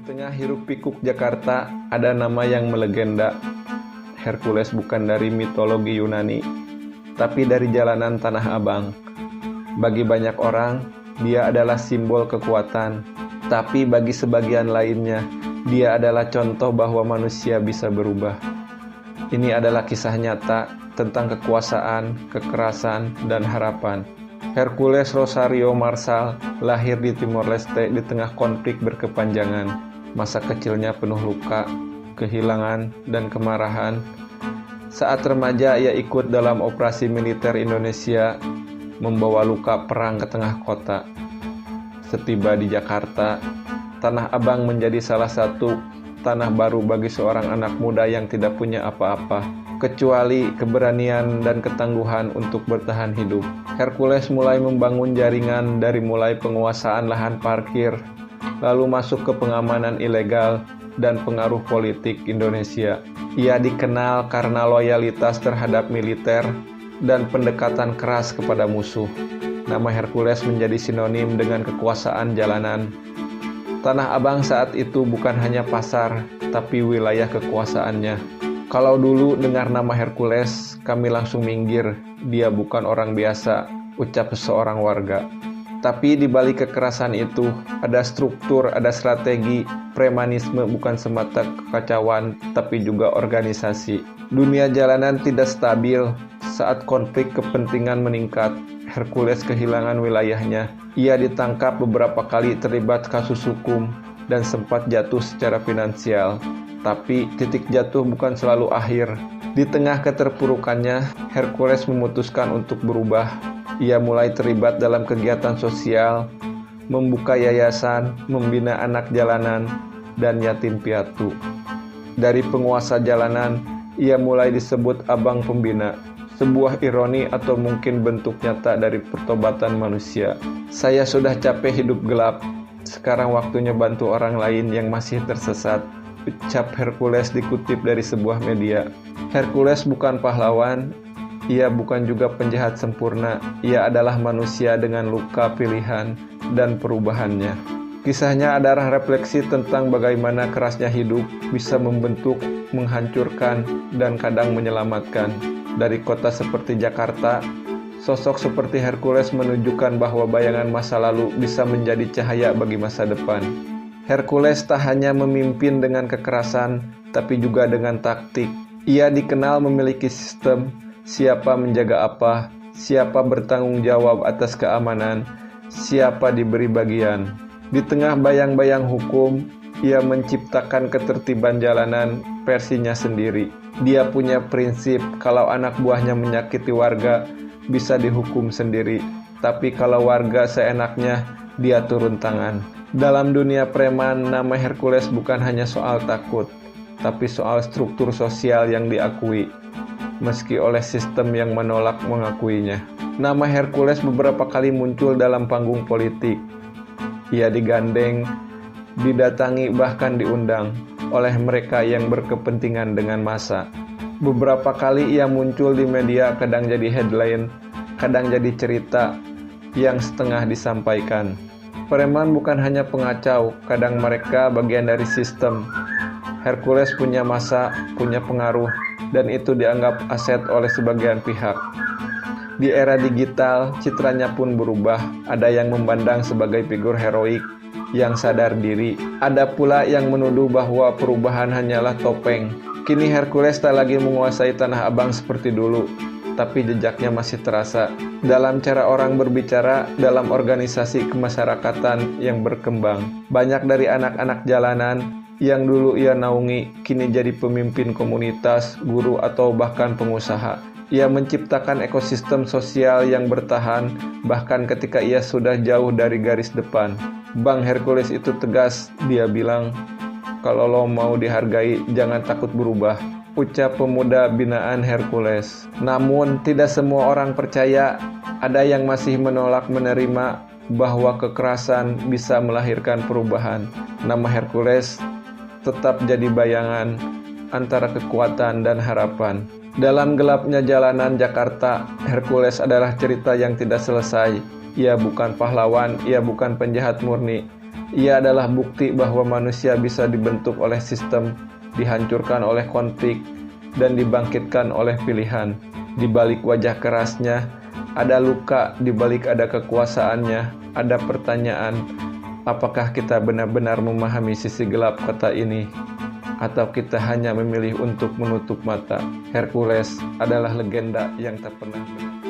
tengah hiruk-pikuk Jakarta ada nama yang melegenda. Hercules bukan dari mitologi Yunani, tapi dari jalanan Tanah Abang. Bagi banyak orang, dia adalah simbol kekuatan, tapi bagi sebagian lainnya, dia adalah contoh bahwa manusia bisa berubah. Ini adalah kisah nyata tentang kekuasaan, kekerasan, dan harapan. Hercules Rosario Marsal lahir di Timor Leste di tengah konflik berkepanjangan. Masa kecilnya penuh luka, kehilangan, dan kemarahan. Saat remaja, ia ikut dalam operasi militer Indonesia, membawa luka perang ke tengah kota. Setiba di Jakarta, Tanah Abang menjadi salah satu tanah baru bagi seorang anak muda yang tidak punya apa-apa, kecuali keberanian dan ketangguhan untuk bertahan hidup. Hercules mulai membangun jaringan dari mulai penguasaan lahan parkir, lalu masuk ke pengamanan ilegal dan pengaruh politik Indonesia. Ia dikenal karena loyalitas terhadap militer dan pendekatan keras kepada musuh. Nama Hercules menjadi sinonim dengan kekuasaan jalanan. Tanah Abang saat itu bukan hanya pasar, tapi wilayah kekuasaannya. Kalau dulu dengar nama Hercules, kami langsung minggir. Dia bukan orang biasa, ucap seorang warga. Tapi di balik kekerasan itu, ada struktur, ada strategi. Premanisme bukan semata kekacauan, tapi juga organisasi. Dunia jalanan tidak stabil. Saat konflik kepentingan meningkat, Hercules kehilangan wilayahnya. Ia ditangkap beberapa kali, terlibat kasus hukum, dan sempat jatuh secara finansial. Tapi titik jatuh bukan selalu akhir. Di tengah keterpurukannya, Hercules memutuskan untuk berubah. Ia mulai terlibat dalam kegiatan sosial, membuka yayasan, membina anak jalanan, dan yatim piatu. Dari penguasa jalanan, ia mulai disebut Abang Pembina, sebuah ironi atau mungkin bentuk nyata dari pertobatan manusia. Saya sudah capek hidup gelap, sekarang waktunya bantu orang lain yang masih tersesat, ucap Hercules dikutip dari sebuah media. Hercules bukan pahlawan, ia bukan juga penjahat sempurna, ia adalah manusia dengan luka pilihan dan perubahannya. Kisahnya adalah refleksi tentang bagaimana kerasnya hidup bisa membentuk, menghancurkan, dan kadang menyelamatkan. Dari kota seperti Jakarta, sosok seperti Hercules menunjukkan bahwa bayangan masa lalu bisa menjadi cahaya bagi masa depan. Hercules tak hanya memimpin dengan kekerasan, tapi juga dengan taktik. Ia dikenal memiliki sistem, siapa menjaga apa, siapa bertanggung jawab atas keamanan, siapa diberi bagian. Di tengah bayang-bayang hukum, ia menciptakan ketertiban jalanan versinya sendiri. Dia punya prinsip kalau anak buahnya menyakiti warga, bisa dihukum sendiri. Tapi kalau warga seenaknya, dia turun tangan. Dalam dunia preman, nama Hercules bukan hanya soal takut, tapi soal struktur sosial yang diakui, meski oleh sistem yang menolak mengakuinya. Nama Hercules beberapa kali muncul dalam panggung politik. Ia digandeng, didatangi, bahkan diundang oleh mereka yang berkepentingan dengan massa. Beberapa kali ia muncul di media, kadang jadi headline, kadang jadi cerita yang setengah disampaikan. Preman bukan hanya pengacau, kadang mereka bagian dari sistem. Hercules punya massa, punya pengaruh, dan itu dianggap aset oleh sebagian pihak. Di era digital, citranya pun berubah. Ada yang memandang sebagai figur heroik yang sadar diri. Ada pula yang menuduh bahwa perubahan hanyalah topeng. Kini Hercules tak lagi menguasai Tanah Abang seperti dulu, tapi jejaknya masih terasa dalam cara orang berbicara, dalam organisasi kemasyarakatan yang berkembang. Banyak dari anak-anak jalanan yang dulu ia naungi, kini jadi pemimpin komunitas, guru, atau bahkan pengusaha. Ia menciptakan ekosistem sosial yang bertahan, bahkan ketika ia sudah jauh dari garis depan. Bang Hercules itu tegas, dia bilang, kalau lo mau dihargai, jangan takut berubah, ucap pemuda binaan Hercules. Namun, tidak semua orang percaya, ada yang masih menolak menerima bahwa kekerasan bisa melahirkan perubahan. Nama Hercules tetap jadi bayangan antara kekuatan dan harapan. Dalam gelapnya jalanan Jakarta, Hercules adalah cerita yang tidak selesai. Ia bukan pahlawan, ia bukan penjahat murni, Ia adalah bukti bahwa manusia bisa dibentuk oleh sistem, dihancurkan oleh konflik, dan dibangkitkan oleh pilihan. Di balik wajah kerasnya, ada luka, di balik ada kekuasaannya, ada pertanyaan, apakah kita benar-benar memahami sisi gelap kota ini? Atau kita hanya memilih untuk menutup mata? Hercules adalah legenda yang tak pernah benar.